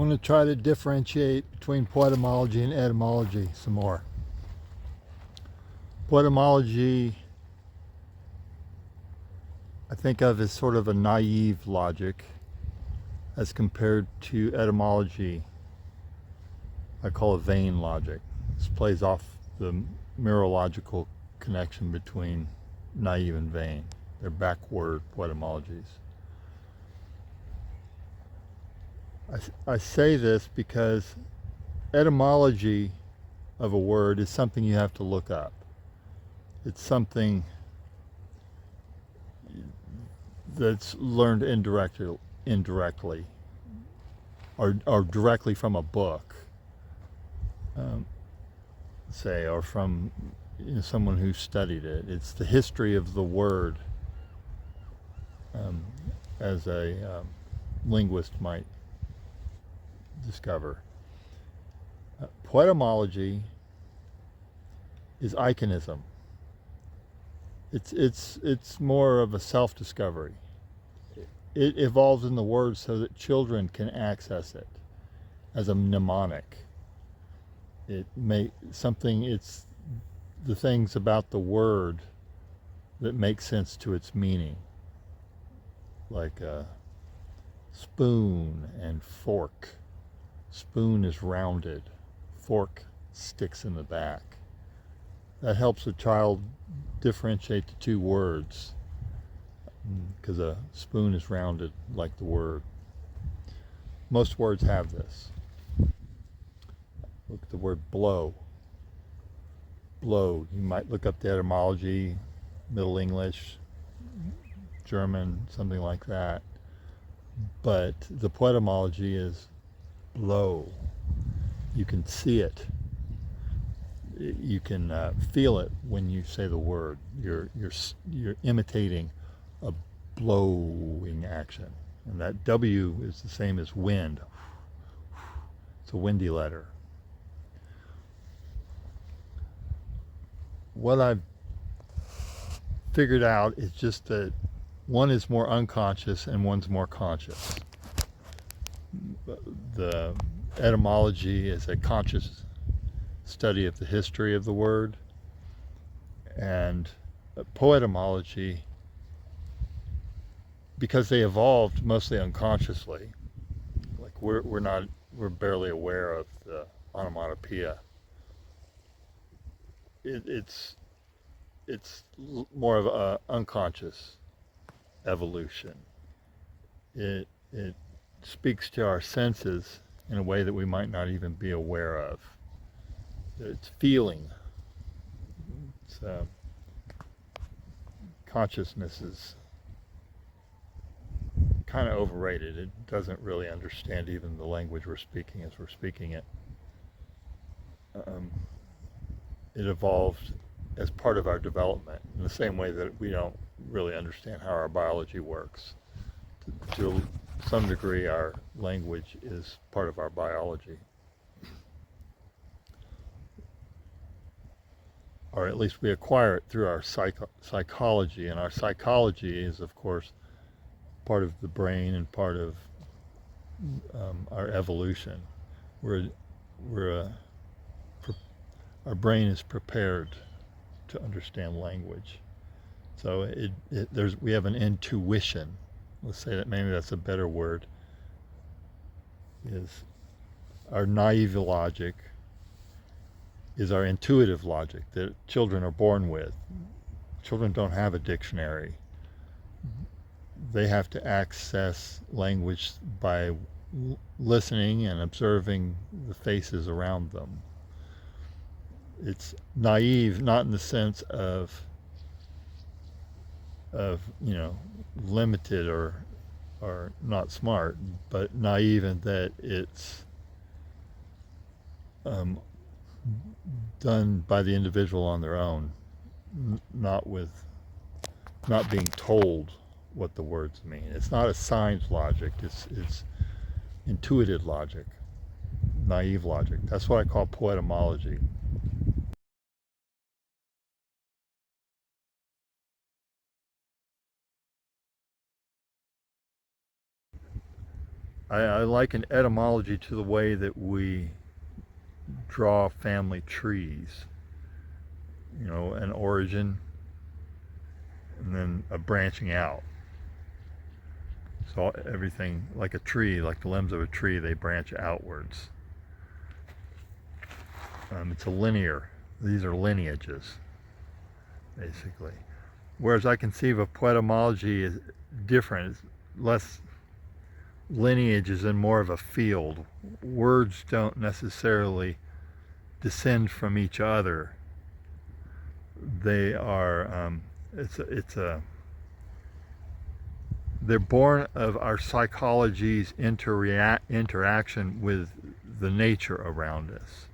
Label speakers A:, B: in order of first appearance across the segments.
A: want to try to differentiate between poetymology and etymology some more. Poetymology, I think of as sort of a naive logic as compared to etymology, I call it vain logic. This plays off the mirological connection between naive and vain. They're backward poetymologies. I say this because etymology of a word is something you have to look up. It's something that's learned indirectly or directly from a book, say, or from someone who studied it. It's the history of the word, as a linguist might discover. Poetymology is iconism. It's more of a self-discovery. It evolves in the word so that children can access it as a mnemonic. It's the things about the word that make sense to its meaning, like spoon and fork. Spoon is rounded, fork sticks in the back. That helps a child differentiate the two words, because a spoon is rounded like the word. Most words have this. Look at the word blow. Blow. You might look up the etymology, Middle English, German, something like that. But the poetymology is blow. You can see it. You can feel it when you say the word. You're imitating a blowing action, and that W is the same as wind. It's a windy letter. What I've figured out is just that one is more unconscious and one's more conscious. The etymology is a conscious study of the history of the word, and poetymology, because they evolved mostly unconsciously, like we're barely aware of the onomatopoeia. It's more of an unconscious evolution. It speaks to our senses in a way that we might not even be aware of. It's feeling. Consciousness is kind of overrated. It doesn't really understand even the language we're speaking as we're speaking it. It evolved as part of our development in the same way that we don't really understand how our biology works. To some degree, our language is part of our biology. Or at least we acquire it through our psychology, and our psychology is, of course, part of the brain and part of our evolution. Our brain is prepared to understand language, so we have an intuition. Let's say that maybe that's a better word. Is our naive logic is our intuitive logic that children are born with. Children don't have a dictionary. They have to access language by listening and observing the faces around them. It's naive, not in the sense of limited or not smart, but naive in that it's done by the individual on their own, not being told what the words mean. It's not assigned logic. It's intuitive logic, naive logic. That's what I call poetymology. I liken etymology to the way that we draw family trees. You know, an origin and then a branching out. So everything, like a tree, like the limbs of a tree, they branch outwards. It's a linear. These are lineages, basically. Whereas I conceive of poetymology as different, it's less lineages and more of a field. Words don't necessarily descend from each other. They are, they're born of our psychology's interaction with the nature around us,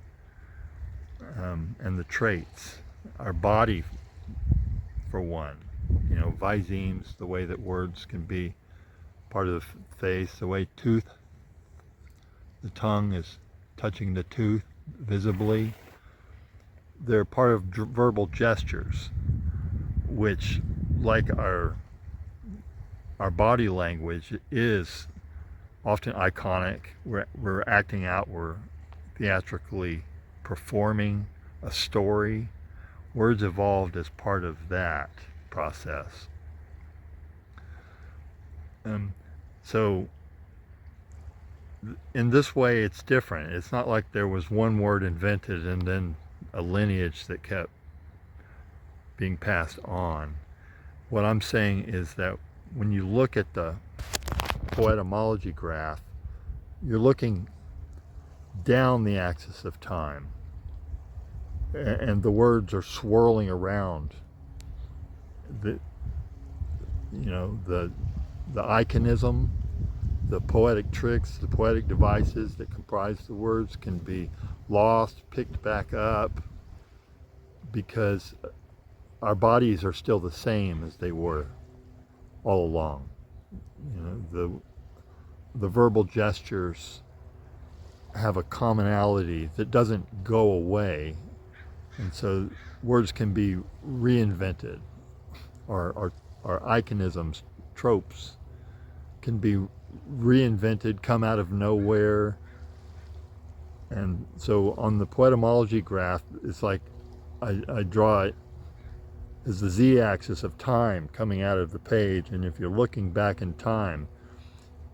A: and the traits. Our body, for one, you know, visemes, the way that words can be part of the face, the way the tongue is touching the tooth visibly. They're part of verbal gestures, which, like our body language, is often iconic. We're acting out, we're theatrically performing a story. Words evolved as part of that process. So in this way, it's different. It's not like there was one word invented and then a lineage that kept being passed on. What I'm saying is that when you look at the poetymology graph, you're looking down the axis of time, and the words are swirling around the iconism, the poetic tricks, the poetic devices that comprise the words can be lost, picked back up, because our bodies are still the same as they were all along. You know, the verbal gestures have a commonality that doesn't go away, and so words can be reinvented, or iconisms, tropes can be reinvented, come out of nowhere. And so on the poetymology graph, it's like I draw it as the z-axis of time coming out of the page, and if you're looking back in time,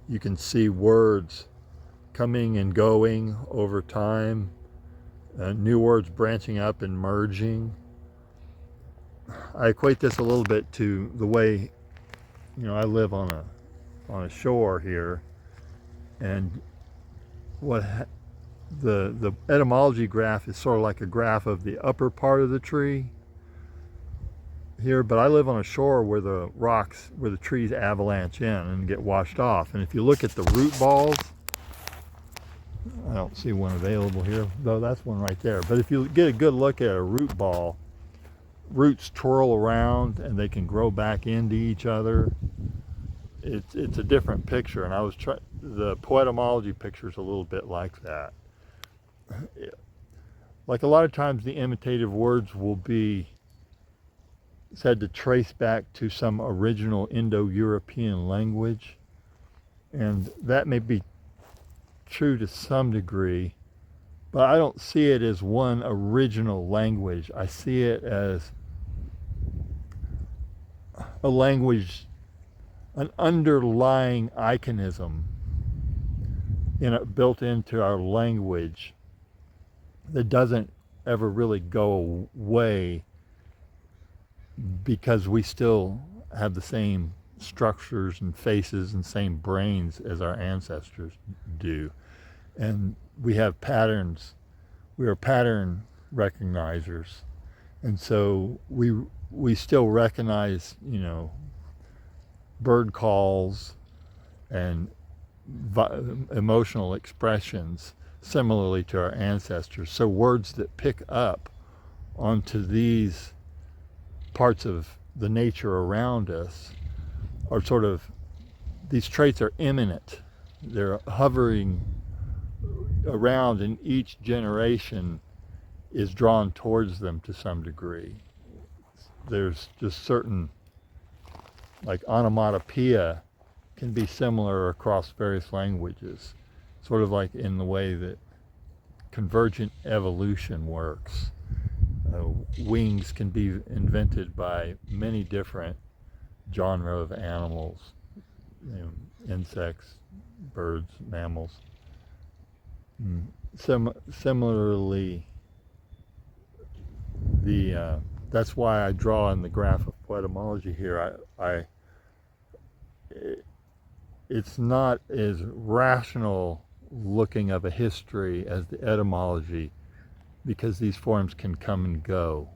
A: you can see words coming and going over time, new words branching up and merging. I equate this a little bit to the way, you know, I live on a shore here, and the etymology graph is sort of like a graph of the upper part of the tree here, but I live on a shore where the trees avalanche in and get washed off. And if you look at the root balls, I don't see one available here, though that's one right there. But if you get a good look at a root ball, roots twirl around and they can grow back into each other. It's a different picture, and the poetymology picture is a little bit like that. Like a lot of times the imitative words will be said to trace back to some original Indo-European language, and that may be true to some degree, but I don't see it as one original language. I see it as a language, an underlying iconism built into our language that doesn't ever really go away, because we still have the same structures and faces and same brains as our ancestors do. And we have patterns. We are pattern recognizers. And so we still recognize, you know, bird calls and emotional expressions similarly to our ancestors. So words that pick up onto these parts of the nature around us are sort of, these traits are imminent. They're hovering around, and each generation is drawn towards them to some degree. There's just certain, like onomatopoeia can be similar across various languages, sort of like in the way that convergent evolution works. Wings can be invented by many different genre of animals, insects, birds, mammals. Similarly, that's why I draw in the graph of poetymology here. It's not as rational looking of a history as the etymology, because these forms can come and go.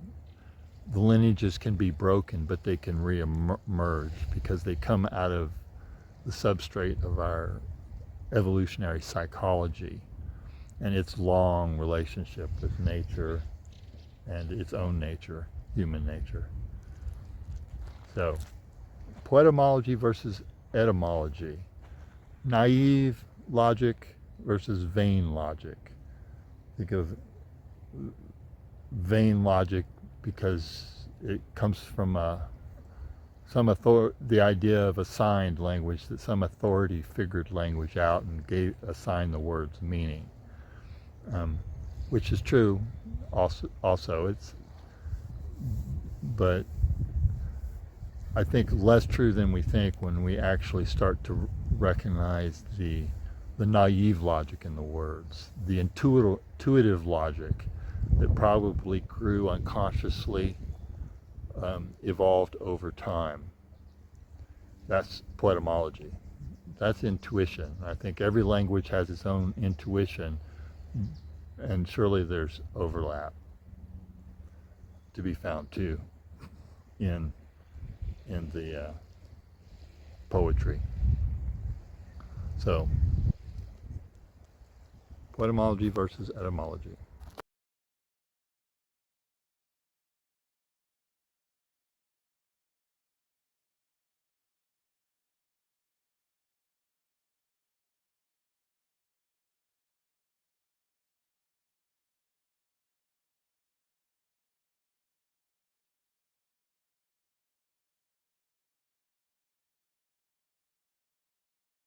A: The lineages can be broken, but they can re-emerge because they come out of the substrate of our evolutionary psychology and its long relationship with nature and its own nature, human nature. So, poetymology versus etymology. Naive logic versus vain logic. Think of vain logic because it comes from the idea of assigned language, that some authority figured language out and assigned the words meaning, which is true. Also, but I think less true than we think when we actually start to recognize the naive logic in the words, the intuitive logic that probably grew unconsciously, evolved over time. That's poetymology. That's intuition. I think every language has its own intuition, and surely there's overlap to be found too in the poetry. So, poetymology versus etymology.